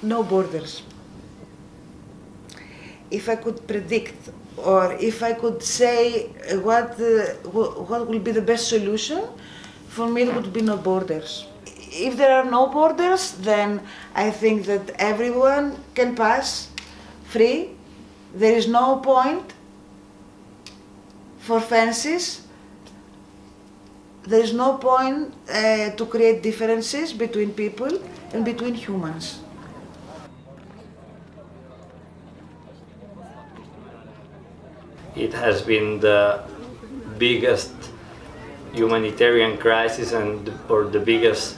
No borders. If I could predict, or if I could say what will be the best solution, for me it would be no borders. If there are no borders, then I think that everyone can pass free. There is no point for fences. There is no point to create differences between people and between humans. It has been the biggest humanitarian crisis or the biggest,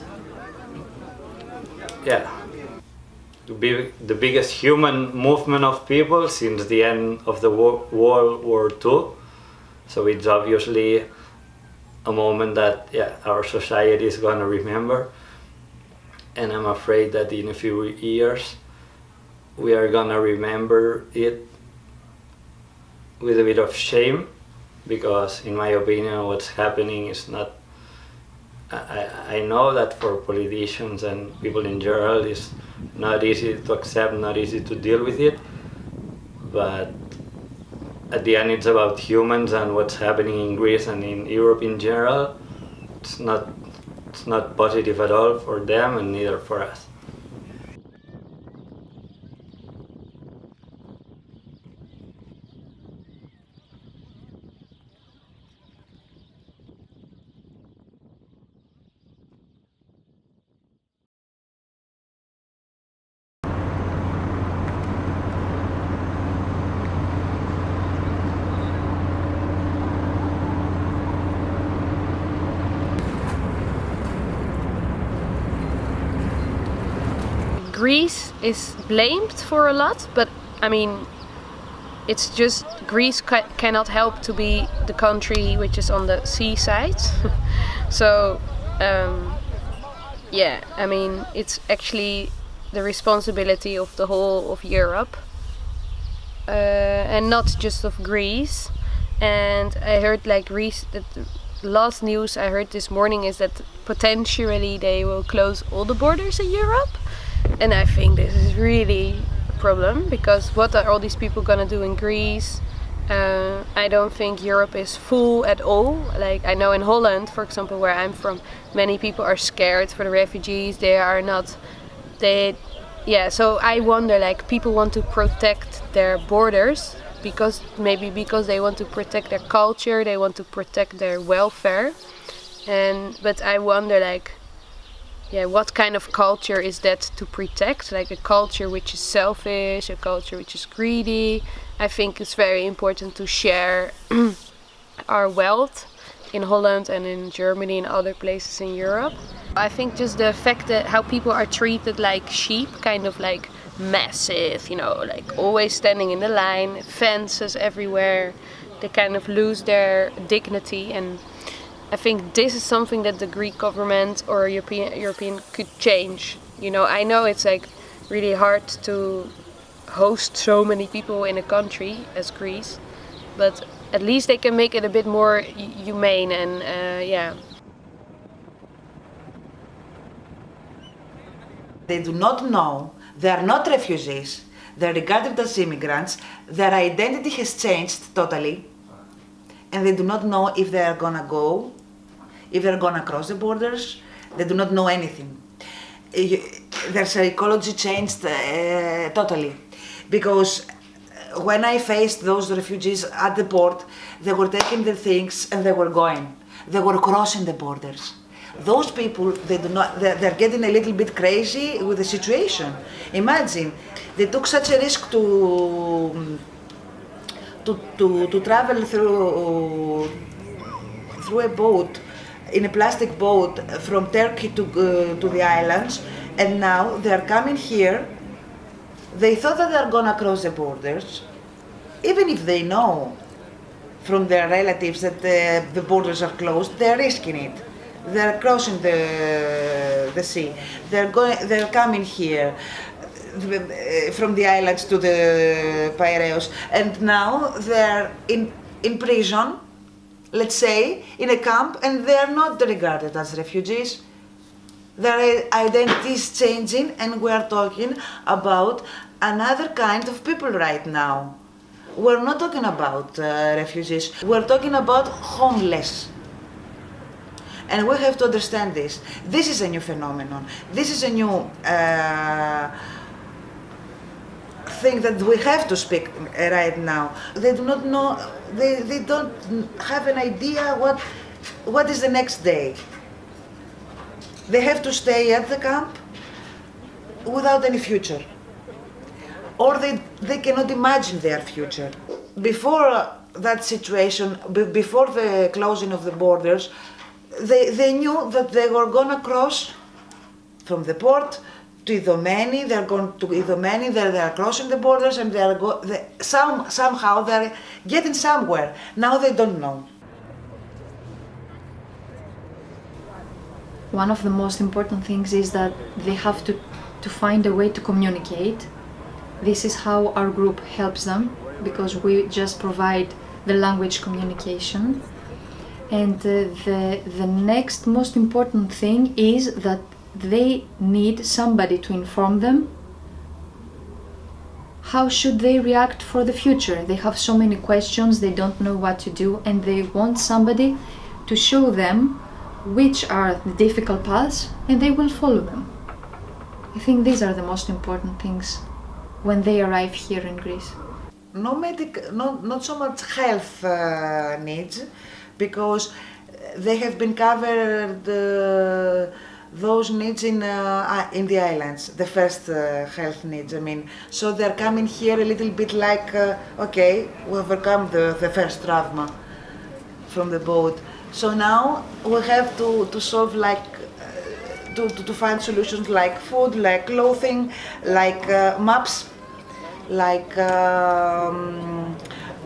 the biggest human movement of people since the end of the World War II. So it's obviously a moment that our society is going to remember, and I'm afraid that in a few years we are going to remember it with a bit of shame, because in my opinion what's happening is not, I know that for politicians and people in general it's not easy to accept, not easy to deal with it, but at the end it's about humans and what's happening in Greece and in Europe in general. It's not positive at all for them and neither for us. Greece is blamed for a lot, but I mean, it's just Greece cannot help to be the country which is on the seaside. So, I mean, it's actually the responsibility of the whole of Europe, and not just of Greece. And I heard that the last news I heard this morning is that potentially they will close all the borders in Europe. And I think this is really a problem, because what are all these people gonna do in Greece? I don't think Europe is full at all. Like, I know in Holland, for example, where I'm from, many people are scared for the refugees. So I wonder, like, people want to protect their borders because they want to protect their culture, they want to protect their welfare. But I wonder, like, what kind of culture is that to protect? Like a culture which is selfish, a culture which is greedy. I think it's very important to share our wealth in Holland and in Germany and other places in Europe. I think just the fact that how people are treated like sheep, kind of like massive, like always standing in the line, fences everywhere. They kind of lose their dignity, and I think this is something that the Greek government or European could change. I know it's like really hard to host so many people in a country as Greece, but at least they can make it a bit more humane and They do not know. They are not refugees. They are regarded as immigrants. Their identity has changed totally, and they do not know if they are gonna go, if they're gonna cross the borders. They do not know anything. Their psychology changed totally, because when I faced those refugees at the port, they were taking their things and they were going. They were crossing the borders. Those people, they're getting a little bit crazy with the situation. Imagine, they took such a risk to travel through a boat, in a plastic boat from Turkey to the islands, and now they're coming here. They thought that they're gonna cross the borders, even if they know from their relatives that the borders are closed. They're risking it. They're crossing the sea. They're coming here from the islands to the Piraeus, and now they're in prison let's say, in a camp, and they are not regarded as refugees. Their identity is changing, and we are talking about another kind of people right now. We're not talking about refugees, we're talking about homeless. And we have to understand this. This is a new phenomenon. This is a new thing that we have to speak right now. They do not know, they don't have an idea what is the next day. They have to stay at the camp without any future. Or they cannot imagine their future. Before that situation, before the closing of the borders, they knew that they were going to cross from the port to Idomeni. They're going to Idomeni, they are crossing the borders, and somehow they're getting somewhere. Now they don't know. One of the most important things is that they have to find a way to communicate. This is how our group helps them, because we just provide the language communication. And the next most important thing is that they need somebody to inform them how should they react for the future. They have so many questions, they don't know what to do, and they want somebody to show them which are the difficult paths, and they will follow them. I think these are the most important things when they arrive here in Greece. Not so much health needs, because they have been covered those needs in the islands, the first health needs. I mean, so they're coming here a little bit like, okay, we overcome the first trauma from the boat. So now we have to solve like, to find solutions like food, like clothing, like maps, like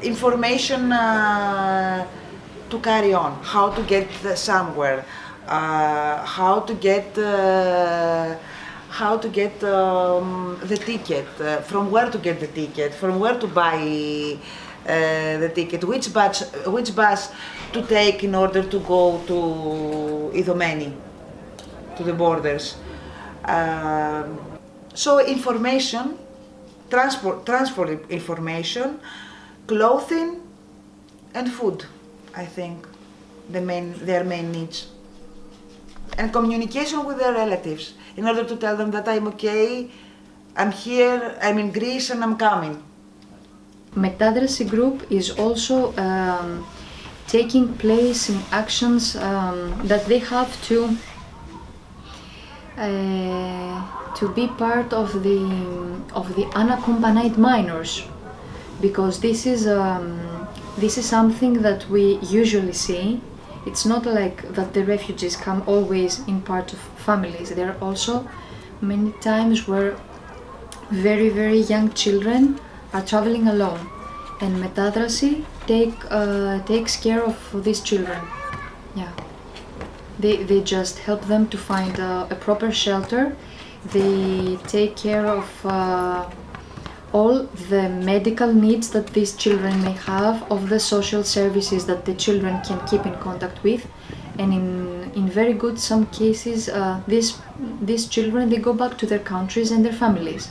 information to carry on, how to get somewhere, how to get the ticket, from where to get the ticket, from where to buy the ticket, which bus to take in order to go to Idomeni, to the borders. So information, transport information, clothing, and food. I think their main needs. And communication with their relatives, in order to tell them that I'm okay, I'm here, I'm in Greece, and I'm coming. Metadrasi group is also taking place in actions that they have to be part of the unaccompanied minors, because this is something that we usually see. It's not like that the refugees come always in part of families. There are also many times where very, very young children are traveling alone, and Metadrasi takes care of these children. Yeah, they just help them to find a proper shelter. They take care of all the medical needs that these children may have, of the social services that the children can keep in contact with, and in very good some cases these children, they go back to their countries and their families.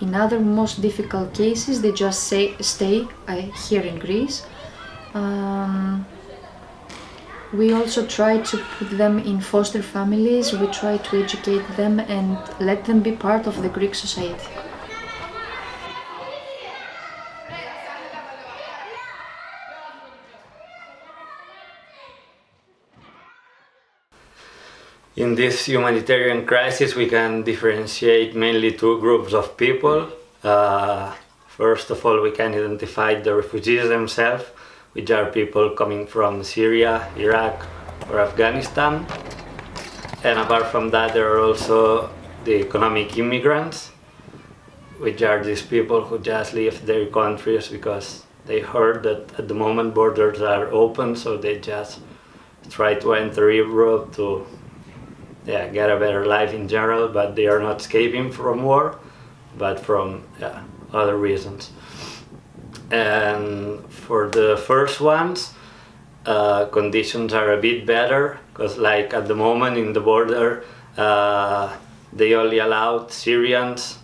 In other most difficult cases, they just stay here in Greece. We also try to put them in foster families. We try to educate them and let them be part of the Greek society. In this humanitarian crisis, we can differentiate mainly two groups of people. First of all, we can identify the refugees themselves, which are people coming from Syria, Iraq, or Afghanistan. And apart from that, there are also the economic immigrants, which are these people who just leave their countries because they heard that at the moment borders are open, so they just try to enter Europe to get a better life in general, but they are not escaping from war, but from other reasons. And for the first ones, conditions are a bit better, because like at the moment in the border they only allowed Syrians,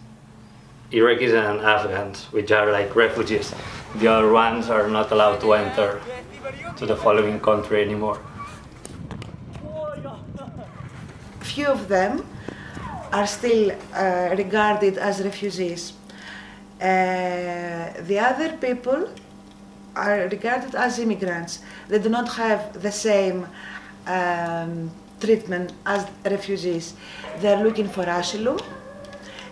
Iraqis and Afghans, which are like refugees. The other ones are not allowed to enter to the following country anymore. Few of them are still regarded as refugees. The other people are regarded as immigrants. They do not have the same treatment as refugees. They are looking for asylum,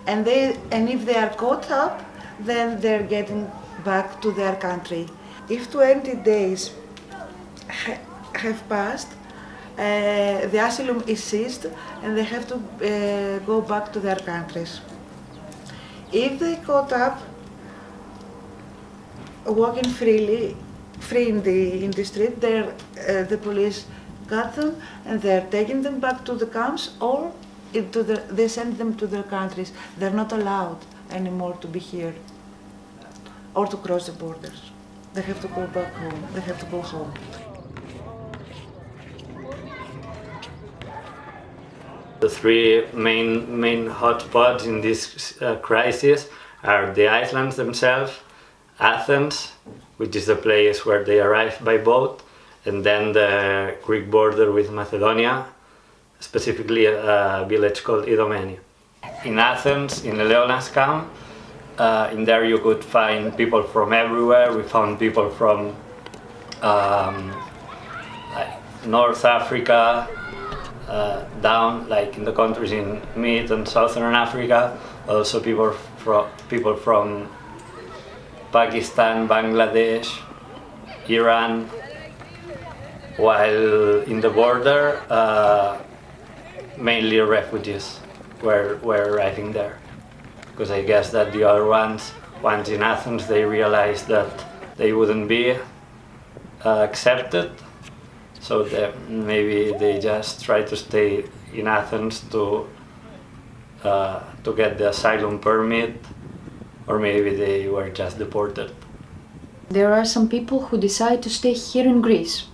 and if they are caught up, then they're getting back to their country. If 20 days have passed, the asylum is seized and they have to go back to their countries. If they caught up walking free in the street, the police got them and they're taking them back to the camps, or they send them to their countries. They're not allowed anymore to be here or to cross the borders. They have to go back home. They have to go home. The three main hotspots in this crisis are the islands themselves, Athens, which is the place where they arrived by boat, and then the Greek border with Macedonia, specifically a village called Idomeni. In Athens, in the Leonas camp, in there you could find people from everywhere. We found people from like North Africa, down like in the countries in Mid and Southern Africa, also people from Pakistan, Bangladesh, Iran, while in the border mainly refugees were arriving there, because I guess that the other ones, once in Athens, they realized that they wouldn't be accepted. So maybe they just try to stay in Athens to get the asylum permit, or maybe they were just deported. There are some people who decide to stay here in Greece.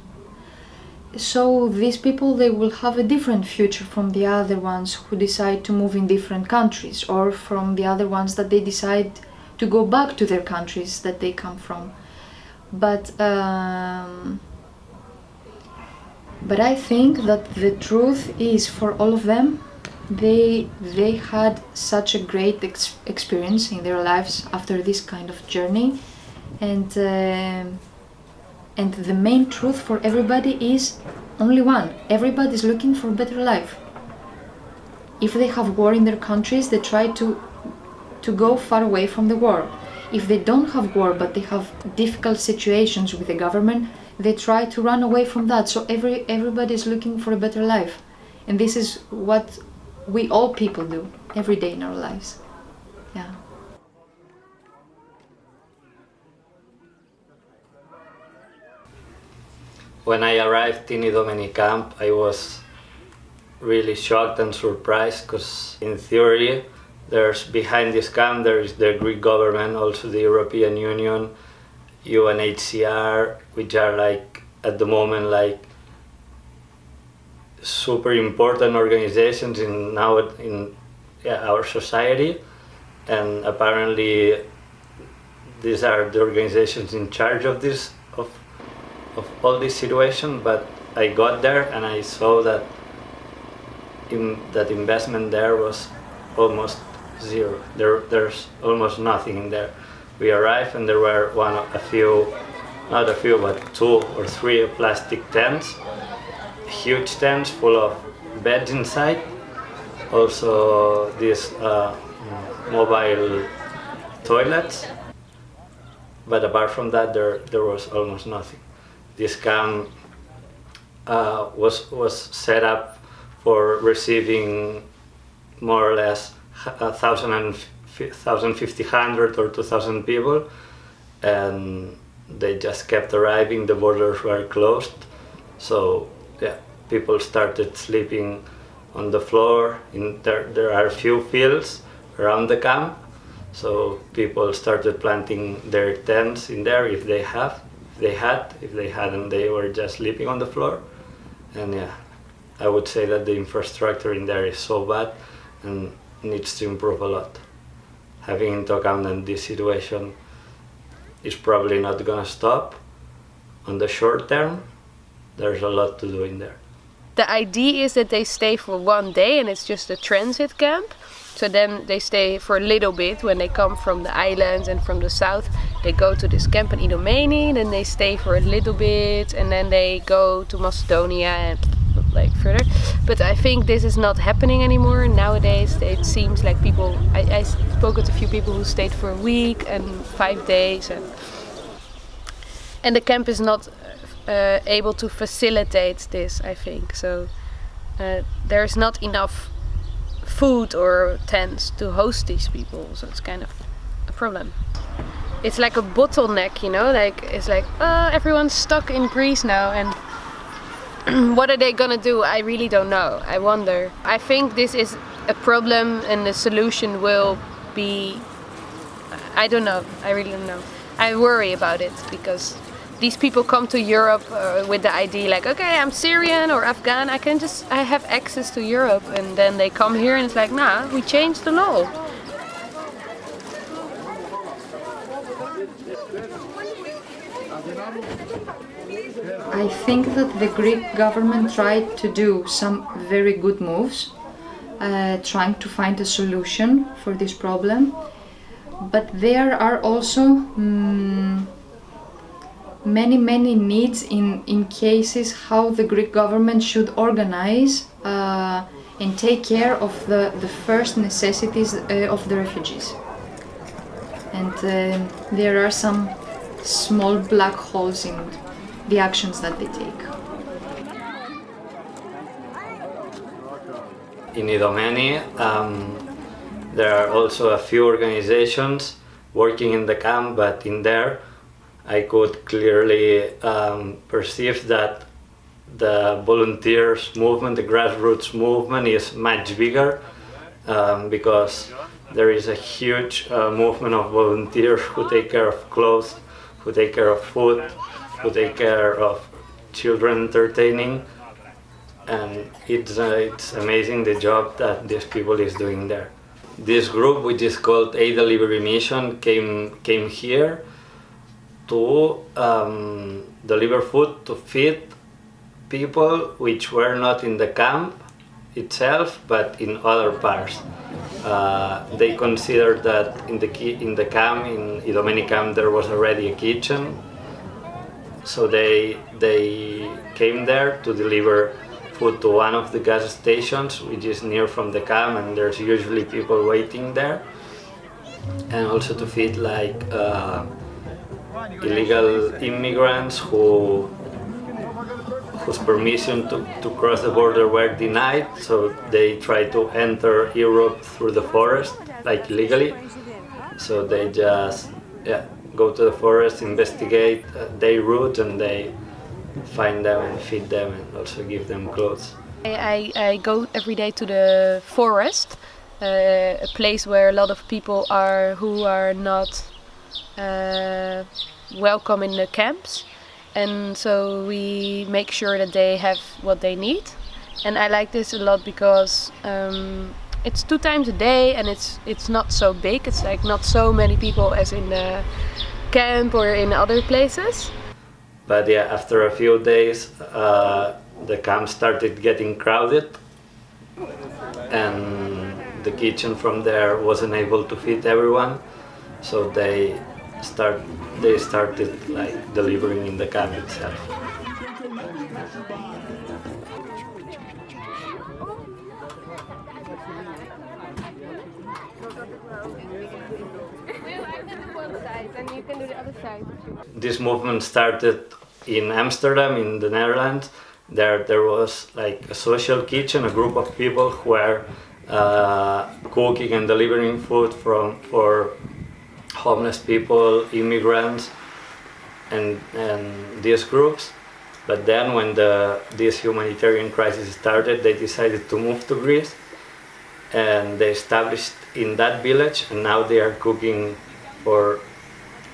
So these people, they will have a different future from the other ones who decide to move in different countries, or from the other ones that they decide to go back to their countries that they come from. But I think that the truth is, for all of them, they had such a great experience in their lives after this kind of journey, and the main truth for everybody is only one: everybody is looking for a better life. If they have war in their countries, they try to go far away from the war. If they don't have war but they have difficult situations with the government, they try to run away from that. So everybody is looking for a better life, and this is what we all people do every day in our lives. Yeah. When I arrived in Idomeni camp, I was really shocked and surprised, because in theory, behind this camp there is the Greek government, also the European Union, UNHCR, which are like at the moment like super important organizations in our society, and apparently these are the organizations in charge of all this situation. But I got there and I saw that that investment there was almost zero. There's almost nothing in there. We arrived and there were not a few, but 2 or 3 plastic tents, huge tents full of beds inside. Also these mobile toilets. But apart from that, there was almost nothing. This camp was set up for receiving more or less 1,500 or 2,000 people, and they just kept arriving. The borders were closed, so yeah, people started sleeping on the floor. There are a few fields around the camp, so people started planting their tents in there if they have they had. If they hadn't, they were just sleeping on the floor. And yeah, I would say that the infrastructure in there is so bad and needs to improve a lot. Having into account that this situation is probably not gonna stop on the short term, there's a lot to do in there. The idea is that they stay for one day and it's just a transit camp. So then they stay for a little bit when they come from the islands and from the south. They go to this camp in Idomeni, then they stay for a little bit and then they go to Macedonia and like further. But I think this is not happening anymore nowadays. It seems like people, I spoke with a few people who stayed for a week and 5 days, and the camp is not able to facilitate this, I think. So there's not enough food or tents to host these people, so it's kind of a problem. It's like a bottleneck, you know, like it's like everyone's stuck in Greece now, and what are they gonna do? I really don't know. I wonder. I think this is a problem and the solution will be, I don't know, I really don't know. I worry about it because these people come to Europe with the idea like, okay, I'm Syrian or Afghan, I have access to Europe, and then they come here and it's like, nah, we changed the law. I think that the Greek government tried to do some very good moves, trying to find a solution for this problem, but there are also many needs in cases how the Greek government should organize and take care of the first necessities of the refugees. And there are some small black holes in the actions that they take. In Idomeni, there are also a few organizations working in the camp, but in there I could clearly perceive that the volunteers movement, the grassroots movement is much bigger because there is a huge movement of volunteers who take care of clothes, who take care of food, who take care of children entertaining, and it's amazing the job that these people is doing there. This group, which is called Aid Delivery Mission, came here to deliver food to feed people which were not in the camp itself, but in other parts. They considered that in the camp, in Idomeni camp, there was already a kitchen, so they came there to deliver food to one of the gas stations, which is near from the camp, and there's usually people waiting there, and also to feed like illegal immigrants whose permission to cross the border were denied, so they try to enter Europe through the forest, like illegally. So they just go to the forest, investigate their route, and they find them and feed them and also give them clothes. I go every day to the forest, a place where a lot of people are who are not welcome in the camps, and so we make sure that they have what they need. And I like this a lot because it's 2 times a day and it's not so big. It's like not so many people as in the camp or in other places. But yeah, after a few days the camp started getting crowded, and the kitchen from there wasn't able to feed everyone, so they started like delivering in the camp itself. This movement started in Amsterdam, in the Netherlands. There was like a social kitchen, a group of people who were cooking and delivering food for homeless people, immigrants, and these groups. But then when this humanitarian crisis started, they decided to move to Greece, and they established in that village, and now they are cooking for,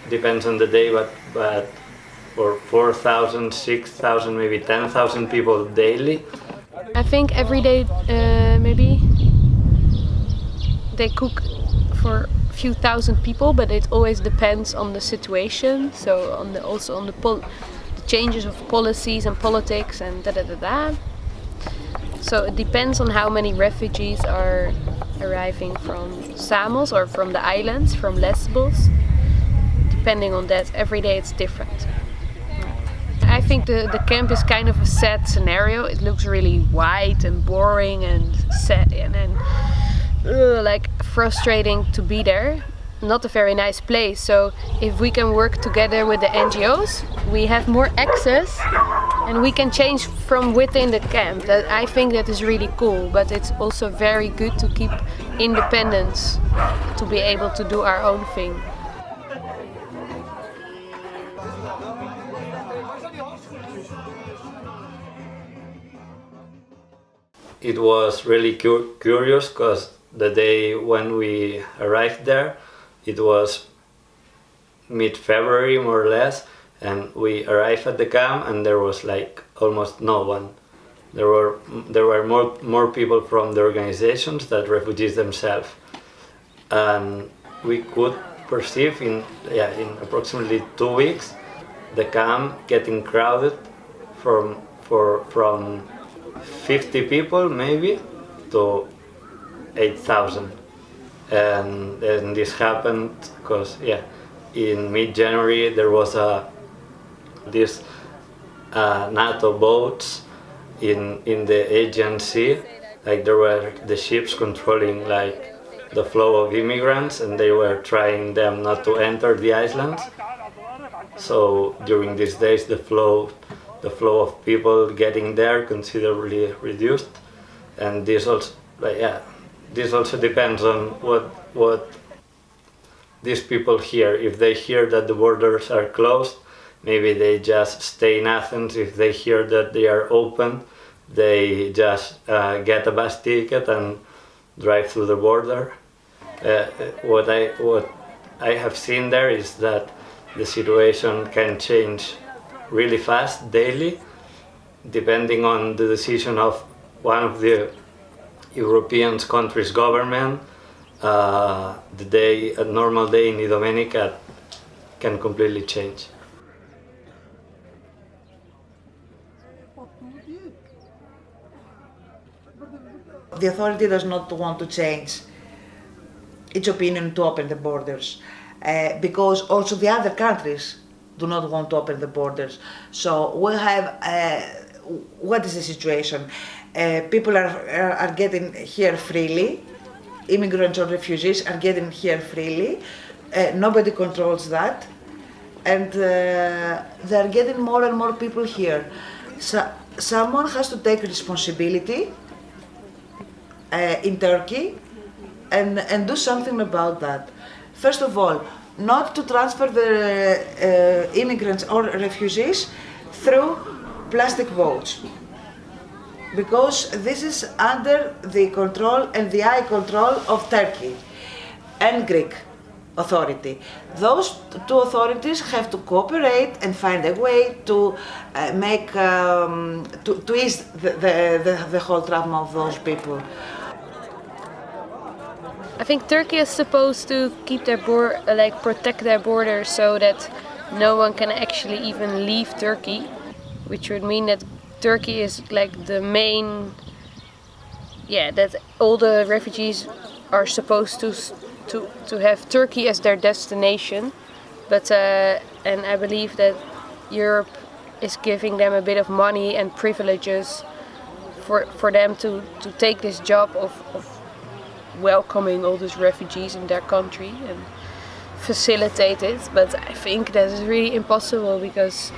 depends on the day, but for 4,000, 6,000, maybe 10,000 people daily. I think every day maybe they cook for a few thousand people, but it always depends on the situation. So also on the changes of policies and politics and da. So it depends on how many refugees are arriving from Samos or from the islands, from Lesbos. Depending on that, every day it's different. I think the camp is kind of a sad scenario. It looks really white and boring and sad and like frustrating to be there. Not a very nice place. So if we can work together with the NGOs, we have more access and we can change from within the camp. That I think that is really cool, but it's also very good to keep independence, to be able to do our own thing. It was really curious because the day when we arrived there, it was mid-February more or less, and we arrived at the camp and there was like almost no one. There were more people from the organizations than refugees themselves, and we could perceive in approximately 2 weeks the camp getting crowded from 50 people maybe to 8,000. And this happened because in mid-January there was this NATO boats in the Aegean Sea. Like there were the ships controlling like the flow of immigrants, and they were trying them not to enter the islands. So during these days the flow of people getting there considerably reduced, and this also depends on what these people hear. If they hear that the borders are closed, maybe they just stay in Athens. If they hear that they are open, they just get a bus ticket and drive through the border. What I have seen there is that the situation can change really fast daily, depending on the decision of one of the European countries' government. A normal day in Idomeni can completely change. The authority does not want to change its opinion to open the borders, because also the other countries do not want to open the borders. So we have, what is the situation? People are getting here freely, immigrants or refugees are getting here freely, nobody controls that, and they're getting more and more people here. So someone has to take responsibility in Turkey and do something about that. First of all, not to transfer the immigrants or refugees through plastic boats, because this is under the control and the eye control of Turkey and Greek authority. Those two authorities have to cooperate and find a way to make to ease the whole trauma of those people. I think Turkey is supposed to keep their protect their borders so that no one can actually even leave Turkey, which would mean that Turkey is like the main, that all the refugees are supposed to have Turkey as their destination, but and I believe that Europe is giving them a bit of money and privileges for them to take this job of welcoming all these refugees in their country and facilitate it. But I think that is really impossible, because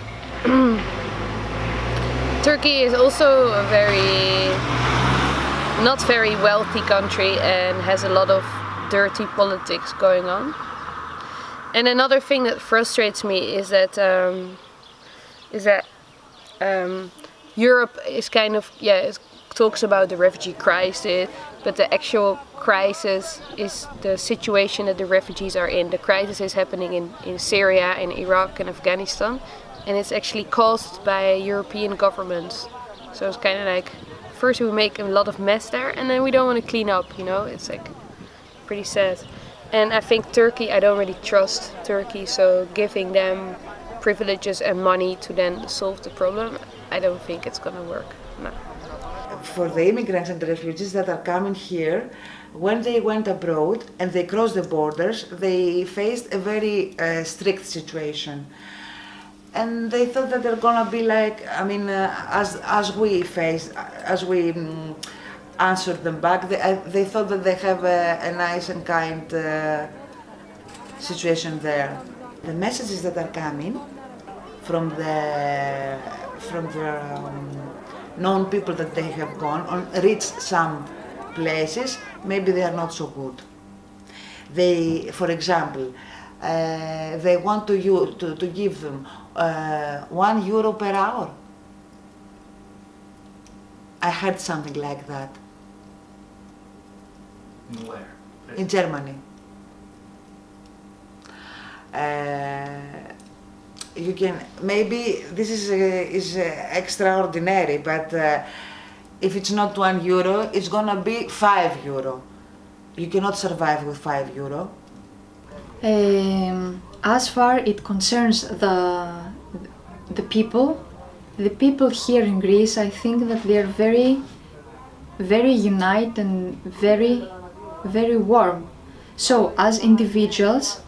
Turkey is also a not very wealthy country and has a lot of dirty politics going on. And another thing that frustrates me is that Europe is kind of it talks about the refugee crisis, but the actual crisis is the situation that the refugees are in. The crisis is happening in Syria, in Iraq and Afghanistan. and it's actually caused by European governments. So it's kind of like, first we make a lot of mess there, and then we don't want to clean up, you know? It's like pretty sad. And I think Turkey, I don't really trust Turkey, so giving them privileges and money to then solve the problem, I don't think it's gonna work. No. For the immigrants and the refugees that are coming here, when they went abroad and they crossed the borders, they faced a very strict situation. And they thought that they're gonna be like, I mean, as we answered them back, they thought that they have a nice and kind situation there. The messages that are coming from the known people that they have gone on reached some places, maybe they are not so good. They, for example, they want to give them €1 per hour. I heard something like that. Where? In Germany. You can, maybe this is extraordinary, but if it's not €1, it's gonna be €5. You cannot survive with €5. As far it concerns the people here in Greece, I think that they are very, very united and very, very warm. So as individuals,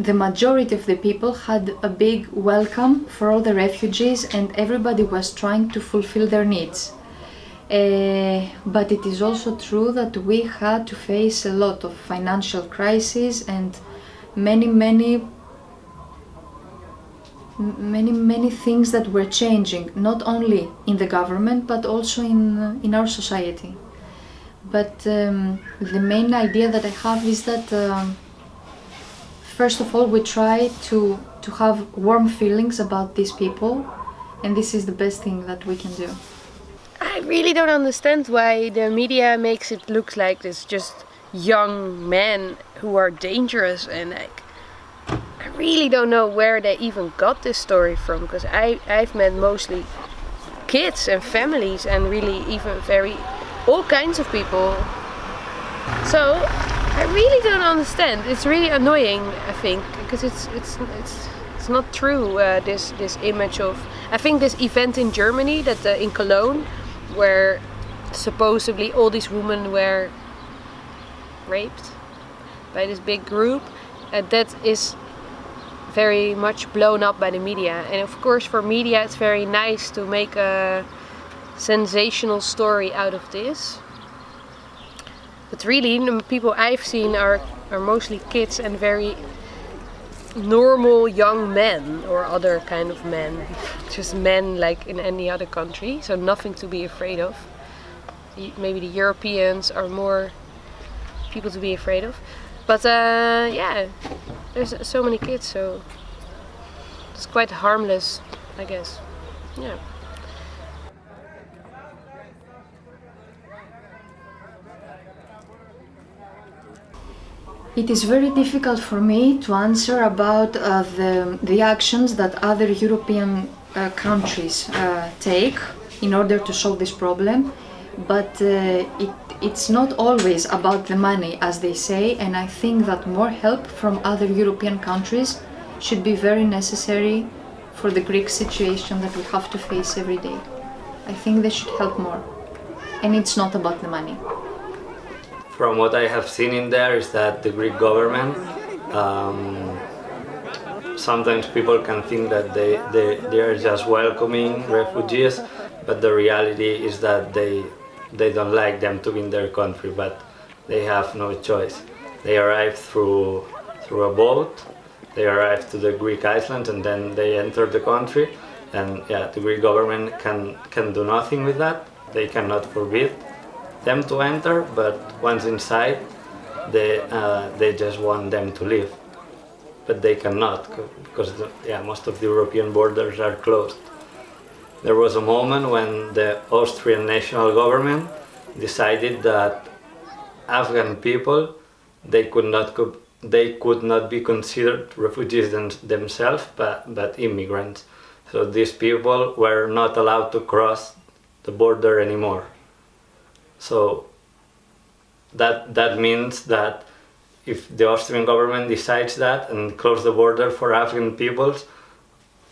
the majority of the people had a big welcome for all the refugees, and everybody was trying to fulfill their needs. But it is also true that we had to face a lot of financial crises and many things that were changing, not only in the government but also in our society. But the main idea that I have is that first of all we try to have warm feelings about these people, and this is the best thing that we can do. I really don't understand why the media makes it look like it's just young men who are dangerous, and like, I really don't know where they even got this story from, because I've met mostly kids and families and really even all kinds of people. So I really don't understand. It's really annoying, I think, because it's not true. This image of, I think this event in Germany that in Cologne, where supposedly all these women were raped by this big group, that is very much blown up by the media. And of course for media it's very nice to make a sensational story out of this. But really the people I've seen are mostly kids and very normal young men or other kind of men. Just men like in any other country, so nothing to be afraid of. Maybe the Europeans are more people to be afraid of. But yeah, there's so many kids, so it's quite harmless, I guess. Yeah. It is very difficult for me to answer about the actions that other European countries take in order to solve this problem, but it's not always about the money, as they say, and I think that more help from other European countries should be very necessary for the Greek situation that we have to face every day. I think they should help more, and it's not about the money. From what I have seen in there is that the Greek government, sometimes people can think that they are just welcoming refugees, but the reality is that they don't like them to be in their country, but they have no choice. They arrive through a boat, they arrive to the Greek islands, and then they enter the country, and yeah, the Greek government can do nothing with that. They cannot forbid them to enter, but once inside they just want them to leave, but they cannot, because most of the European borders are closed. There was a moment when the Austrian national government decided that Afghan people, they could not they could not be considered refugees themselves, but immigrants. So these people were not allowed to cross the border anymore. So that means that if the Austrian government decides that and close the border for Afghan peoples,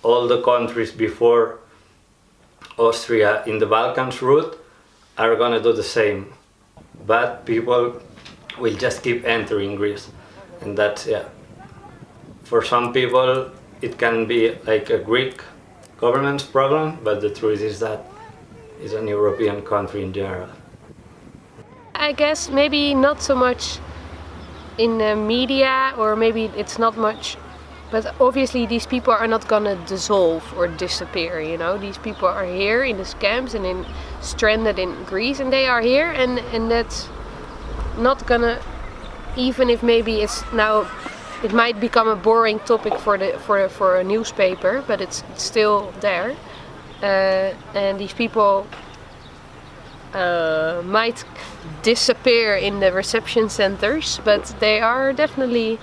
all the countries before Austria in the Balkans route are gonna do the same. But people will just keep entering Greece. And that's, for some people it can be like a Greek government's problem, but the truth is that it's an European country in general. I guess maybe not so much in the media, or maybe it's not much, but obviously these people are not gonna dissolve or disappear, you know. These people are here in these camps and stranded in Greece, and they are here, and that's not gonna, even if maybe it's now, it might become a boring topic for a newspaper, but it's still there, and these people might disappear in the reception centers, but they are definitely,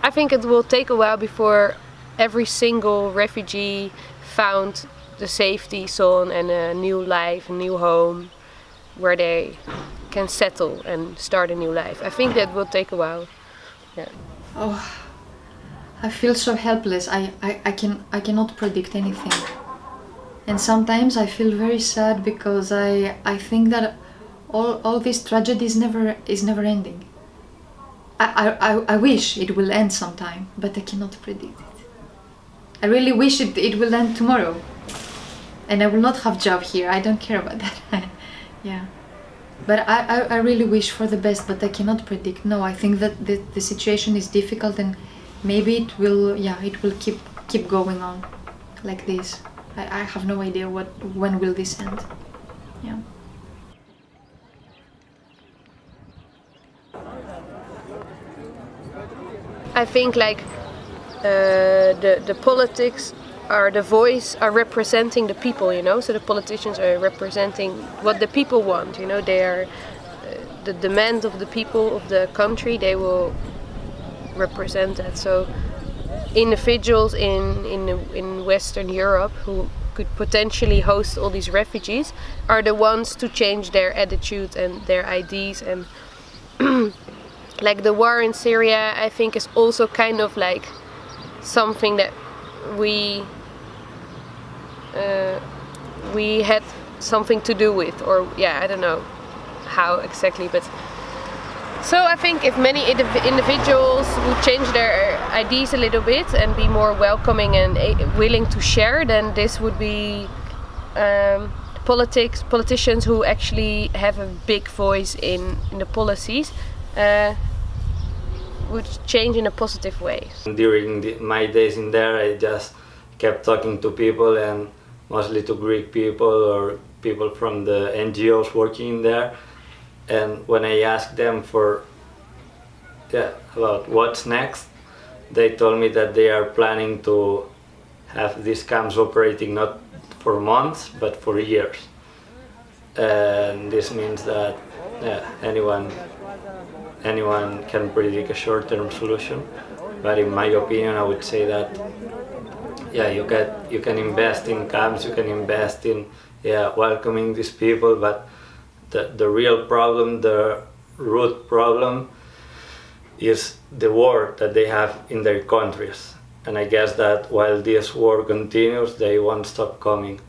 I think it will take a while before every single refugee found the safety zone and a new life, a new home where they can settle and start a new life. I think that will take a while. Yeah. Oh, I feel so helpless. I cannot predict anything. And sometimes I feel very sad because I think that all this tragedy is never ending. I wish it will end sometime, but I cannot predict it. I really wish it will end tomorrow. And I will not have job here. I don't care about that. Yeah. But I really wish for the best, but I cannot predict. No, I think that the situation is difficult, and maybe it will keep going on like this. I have no idea when will this end. Yeah. I think like the politics are the voice, are representing the people, you know. So the politicians are representing what the people want, you know. They are the demand of the people of the country. They will represent that. So individuals in Western Europe who could potentially host all these refugees are the ones to change their attitude and their ideas. And like the war in Syria, I think, is also kind of like something that we had something to do with, or I don't know how exactly, but so I think if many individuals would change their ideas a little bit and be more welcoming and willing to share, then this would be politicians who actually have a big voice in the policies would change in a positive way. During my days in there, I just kept talking to people, and mostly to Greek people or people from the NGOs working there. And when I asked them about what's next, they told me that they are planning to have these camps operating not for months but for years. And this means that anyone can predict a short-term solution. But in my opinion, I would say that you can invest in camps, you can invest in welcoming these people, but the real problem, the root problem, is the war that they have in their countries. And I guess that while this war continues, they won't stop coming.